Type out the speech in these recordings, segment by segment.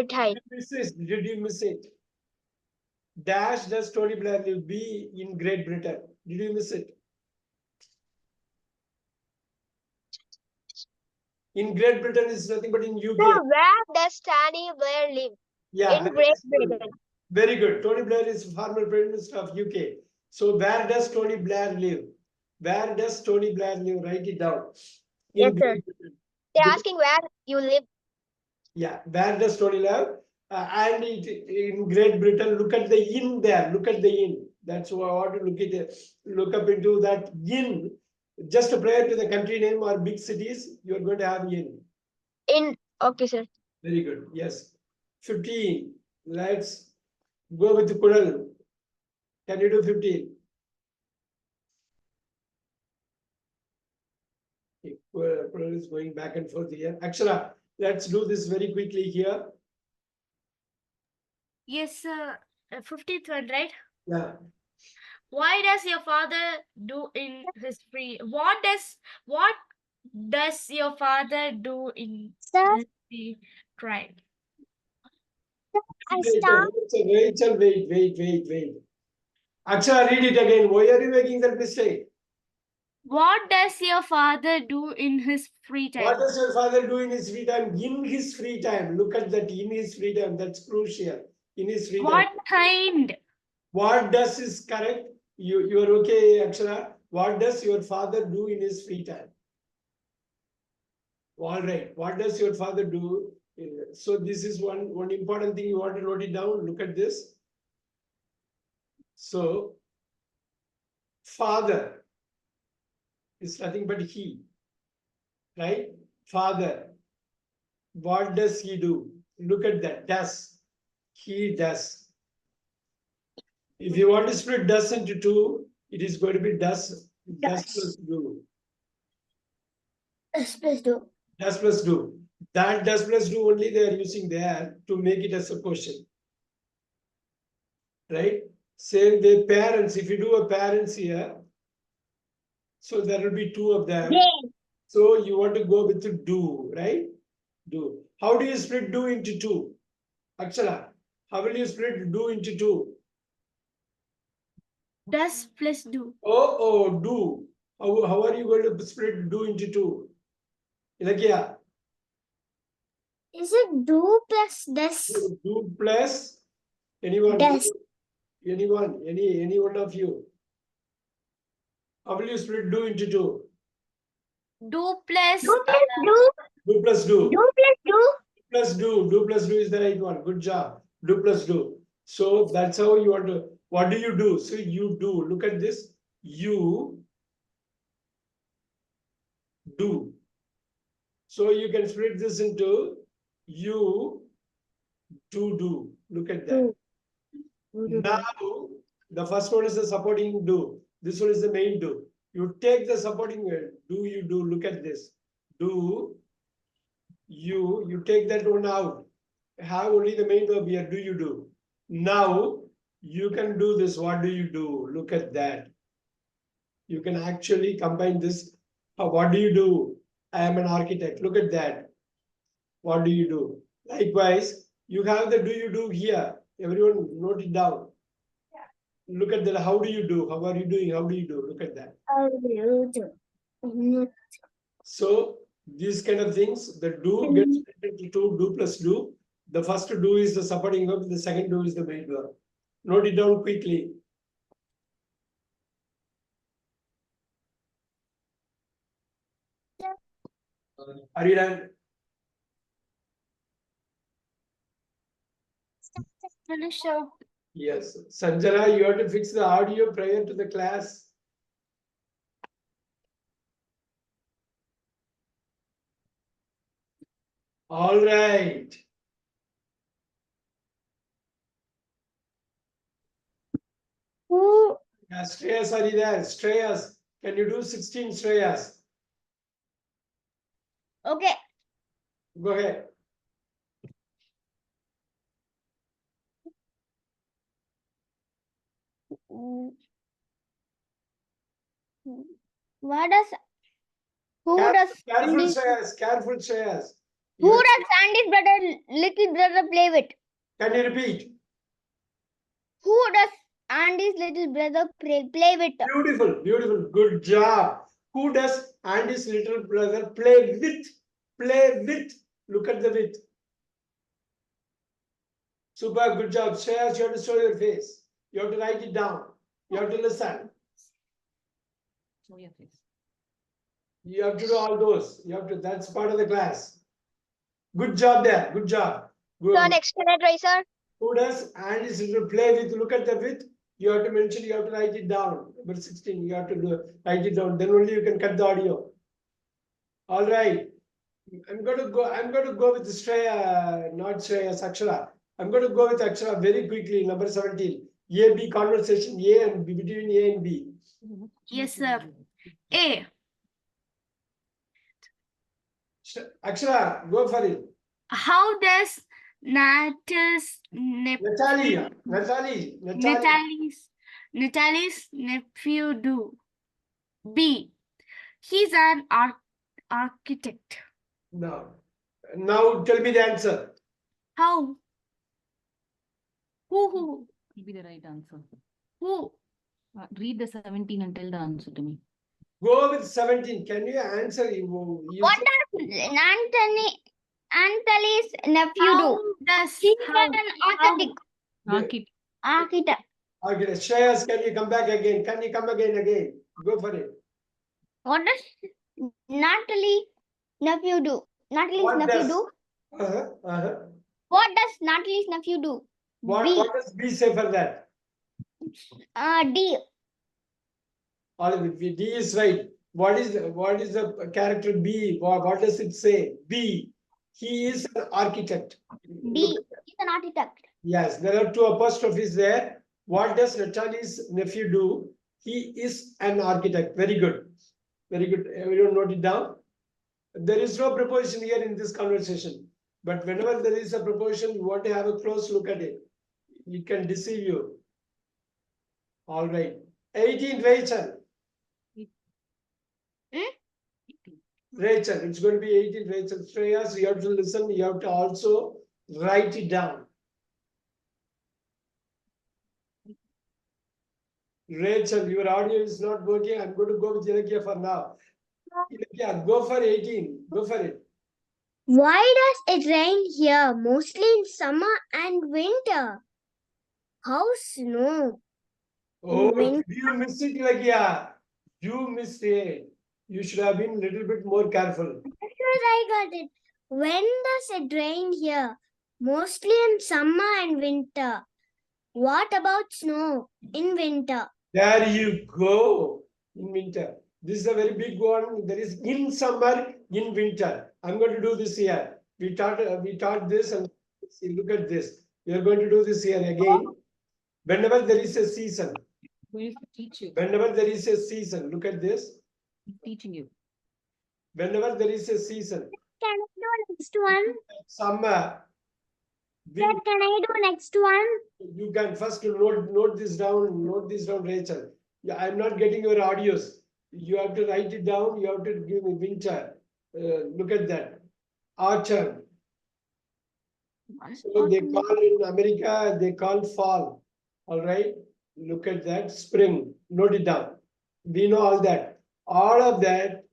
Britain. Did you miss it? Dash does Tony Blair live? Be in Great Britain. Did you miss it? In Great Britain is nothing but in UK. So where does Tony Blair live? Yeah. In Great Britain. Very good. Tony Blair is former Prime Minister of UK. So where does Tony Blair live? Where does Tony Blair live? Write it down. Yes, sir. Great Britain. They're asking where you live. Yeah, where does Tony live? And in Great Britain, look at the inn there. Look at the inn. That's what I want to look at. Look up into that inn. Just prior to the country name or big cities, you are going to have inn. Okay, sir. Very good. Yes. 15. Let's go with Kunal. Can you do 15? Kunal is going back and forth here. Akshara, let's do this very quickly here. Yes, sir. 15th one, right? Yeah. Why does your father do in his free? What does your father do in Sir, his free time? I start. Rachel, wait. Akshara, read it again. Why are you making that mistake? What does your father do in his free time? What does your father do in his free time? In his free time. Look at that. In his free time. That's crucial. In his free What time. kind? What does is correct. You are okay, Akshara. What does your father do in his free time? All right. What does your father do? So this is one important thing you want to note it down. Look at this. So father is nothing but he, right? Father. What does he do? Look at that. Does. He does. If you want to split does into two, it is going to be does plus do. Does plus do. Does plus do. That does plus do only they are using there to make it as a question. Right? Same way, parents. If you do a parents here, so there will be two of them. Yeah. So you want to go with the do, right? Do. How do you split do into two? Akshara, how will you split do into two? Does plus do. Oh, do. How are you going to split do into two? Ilakya. Is it do plus this? Do plus anyone? Does. Anyone? Any one of you? How will you split do into two? Do plus Do plus do. Do plus do. Do plus do. Plus do. Do plus do is the right one. Good job. Do plus do. So that's how you want to. What do you do? So you do. Look at this. You do. So you can split this into you do. Look at that. Now the first one is the supporting do. This one is the main do. You take the supporting word. Do you do? Look at this. Do you take that one out. Have only the main verb here. Do you do? Now you can do this. What do you do? Look at that. You can actually combine this. What do you do? I am an architect. Look at that. What do you do? Likewise, you have the do you do here. Everyone note it down. Look at that. How do you do? How are you doing? How do you do? Look at that. How do you do? So these kind of things, the do gets split into two, do plus do. The first do is the supporting verb, the second do is the main verb. Note it down quickly. Are you done? finish up. Yes. Sanjana, you have to fix the audio prior to the class. All right. Who? Strayas, are you there? Strayas, can you do 16 Strayas? Okay. Go ahead. What does? Who does? Careful Strayas, careful Strayas. Who does Sandy's brother, little brother play with? Can you repeat? Who does Andy's little brother play with? Beautiful, beautiful. Good job. Who does Andy's little brother play with? Play with. Look at the with. Super, good job. Shreyas, you have to show your face. You have to write it down. You have to listen. Show your face. You have to do all those. You have to. That's part of the class. Good job there. Good job. Good. Sir, next can I try, sir? Who does Andy's little play with? Look at the with. You have to mention. You have to write it down. Number 16. You have to write it down. Then only you can cut the audio. All right. I'm going to go with Shreya, not Shreya, Akshara. I'm going to go with Akshara very quickly. Number 17. A B conversation A and B, between A and B. Yes, sir. A. Akshara, go for it. How does Natalie's nephew do? B. He's an architect. No. Now tell me the answer. How? Who? Will be the right answer. Who? Read the 17 and tell the answer to me. Go with 17. Can you answer? You What does Anthony's nephew How do? does He's how? an architect. Architect. Architect. Okay, Shreyas, can you come back again? Can you come again? Go for it. What does Natalie's nephew do? Natalie's What nephew does- do? Uh-huh. What does Natalie's nephew do? What does B say for that? D. All of it. D is right. What is the character B? What does it say? B. He is an architect. D. He's an architect. Yes, there are two apostrophes there. What does Natalie's nephew do? He is an architect. Very good. Very good. Everyone note it down. There is no preposition here in this conversation. But whenever there is a preposition, you want to have a close look at it. It can deceive you. All right. 18, Rachel. Rachel, it's going to be 18, Rachel. Shreyas, you have to listen. You have to also write it down. Rachel, your audio is not working. I'm going to go with Ilakya for now. Ilakya, go for 18. Go for it. Why does it rain here? Mostly in summer and winter. How snow? Oh, When- you missed it, Ilakya. You missed it. You should have been a little bit more careful. Because I got it. When does it rain here? Mostly in summer and winter. What about snow in winter? There you go. In winter. This is a very big one. There is in summer, in winter. I'm going to do this here. We taught this, and see, look at this. We are going to do this here again. Whenever there is a season. Who used to teach you? Whenever there is a season, look at this. Teaching you. Whenever there is a season, Can I do next one? summer, Dad, can I do next one? you can first note this down. Note this down, Rachel. Yeah, I'm not getting your audios. You have to write it down. You have to give me winter. Look at that. Autumn. So they call in America, they call fall. All right. Look at that. Spring. Note it down. We know all that. All of that.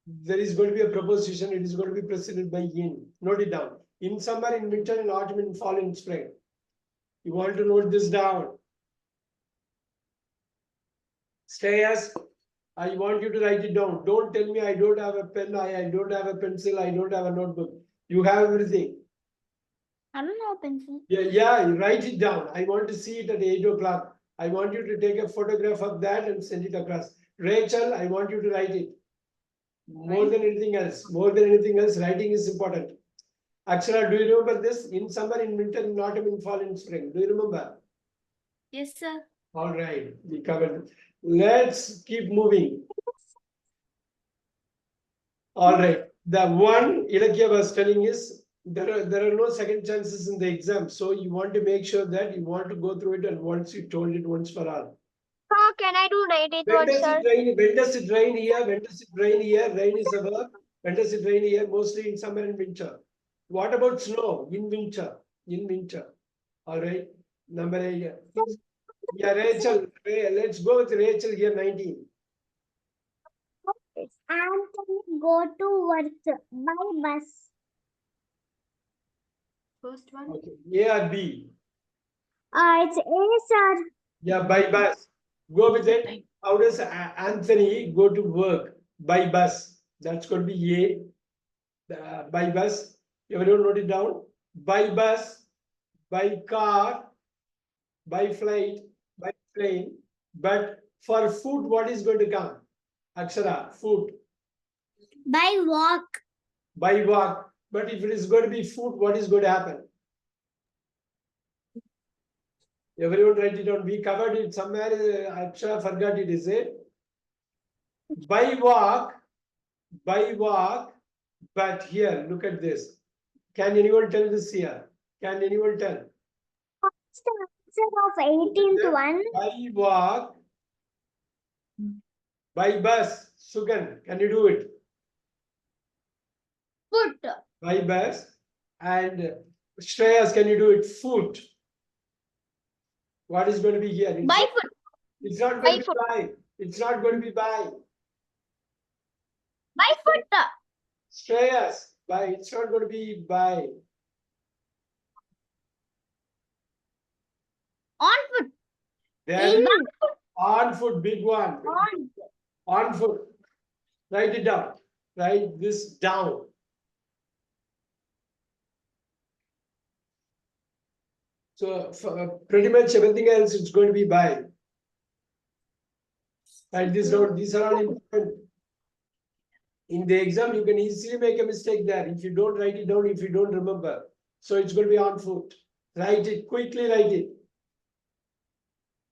There is going to be a preposition. It is going to be preceded by in. Note it down. In summer, in winter, in autumn, in fall, in spring. You want to note this down. Shreyas, I want you to write it down. Don't tell me I don't have a pen, I don't have a pencil, I don't have a notebook. You have everything. I don't have a pencil. Yeah, write it down. I want to see it at 8 o'clock. I want you to take a photograph of that and send it across. Rachel, I want you to write it. More than anything else, writing is important. Akshara, do you remember this? In summer, in winter, in autumn, in fall, in spring. Do you remember? Yes, sir. All right, we covered. Let's keep moving. All right, the one Ilakya was telling is there are no second chances in the exam. So you want to make sure that you want to go through it, and once you told it once for all. How can I do 91, When does sir? it rain? When does it rain here? When does it rain here? Rain is a verb. When does it rain here? Mostly in summer and winter. What about snow? In winter. In winter. All right. Number 8. Yeah, Rachel. Let's go with Rachel here, 19. Anthony go to work by bus. First one. Okay. A or B? It's A, sir. Yeah, by bus. Go with it. How does Anthony go to work? By bus. That's going to be A. By bus. Everyone note it down. By bus, by car, by flight, by plane. But for food, what is going to come? Akshara, food. By walk. By walk. But if it is going to be food, what is going to happen? Everyone write it down. We covered it somewhere. Akshara forgot it, is it? By walk, but here, look at this. Can anyone tell this here? Can anyone tell? What's the answer of 18th one? By walk, by bus. Sugan, can you do it? Foot. By bus. And Shreyas, can you do it? Foot. What is going to be here? By foot. It's not By going to be by. It's not going to be by. By foot. Shreyas, by. It's not going to be by. On foot. Then In on foot, big one. on. On foot. Write it down. Write this down. So for pretty much everything else, it's going to be by. Write this down. These are all important. In the exam, you can easily make a mistake there if you don't write it down, if you don't remember. So it's going to be on foot. Write it, quickly write it.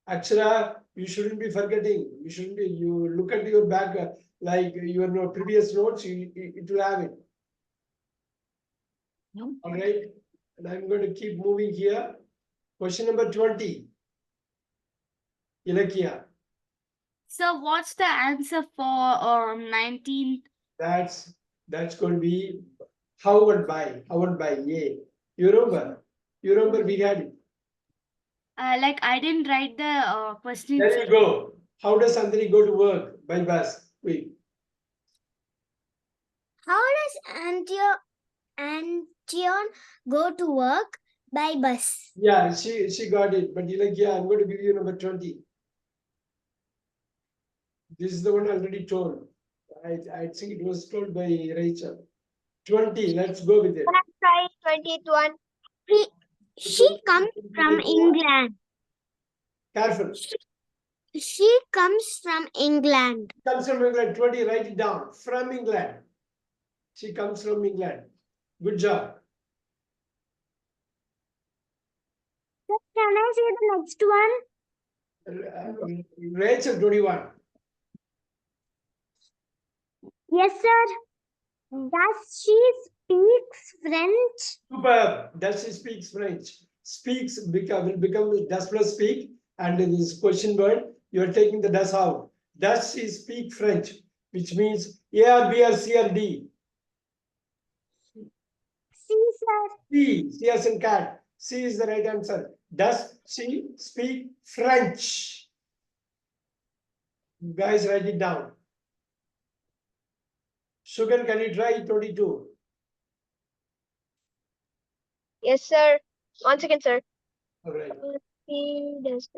Akshara, you shouldn't be forgetting. You shouldn't be, you look at your back, like your previous notes, it will have it. No. All right. And I'm going to keep moving here. Question number 20. Ilakya. So what's the answer for 19? That's going to be how and by. How and by. Yeah. You remember? You remember we had it. Like I didn't write the question. There you go. How does Anthony go to work? By bus. Quick. How does Antion go to work? By bus. Yeah, she got it. But Ilakya, I'm going to give you number 20. This is the one already told. I think it was told by Rachel. 20. Let's go with it. Try 21. She comes from England. Careful. She comes from England. Comes from England. 20. Write it down. From England. She comes from England. Good job. Can I say the next one? Rachel, 21. Yes, sir. Does she speaks French? Superb. Does she speaks French? Speaks will become does plus speak, and in this question word, you are taking the does out. Does she speak French? Which means A or B or C or D. C, sir. C as in cat. C is the right answer. Does she speak French? Guys, write it down. Sugar, can you try 22? Yes, sir. 1 second, sir. All right. He does.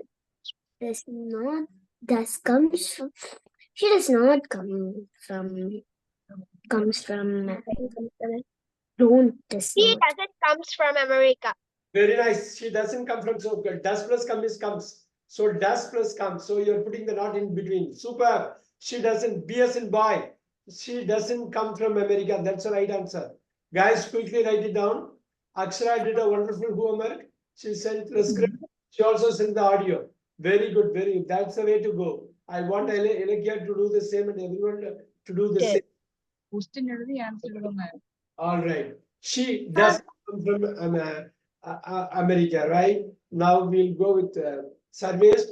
Does not. Does comes from. She does not come from. Comes from. Don't. Does He not. doesn't comes from America. Very nice. She doesn't come from so good. Does plus come is comes. So does plus comes. So you're putting the not in between. Superb. She doesn't. B as in boy. She doesn't come from America. That's the right answer. Guys, quickly write it down. Akshara did a wonderful homework. She sent the script. She also sent the audio. Very good, very good. That's the way to go. I want Ilakya to do the same and everyone to do the same. Question already answered. All right. She does come from America, right? Now we'll go with surveys.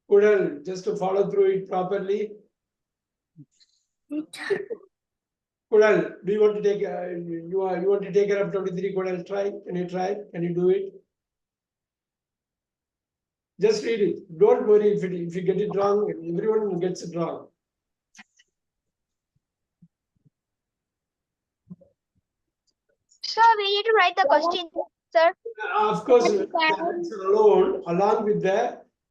Kudal, just to follow through it properly. Kunal, do you want to take you want to take care of 23? Kunal, try. Can you try? Can you do it? Just read it. Don't worry if you get it wrong. Everyone gets it wrong. Sir, we need to write the question, sir. Of course, the answer alone, along with the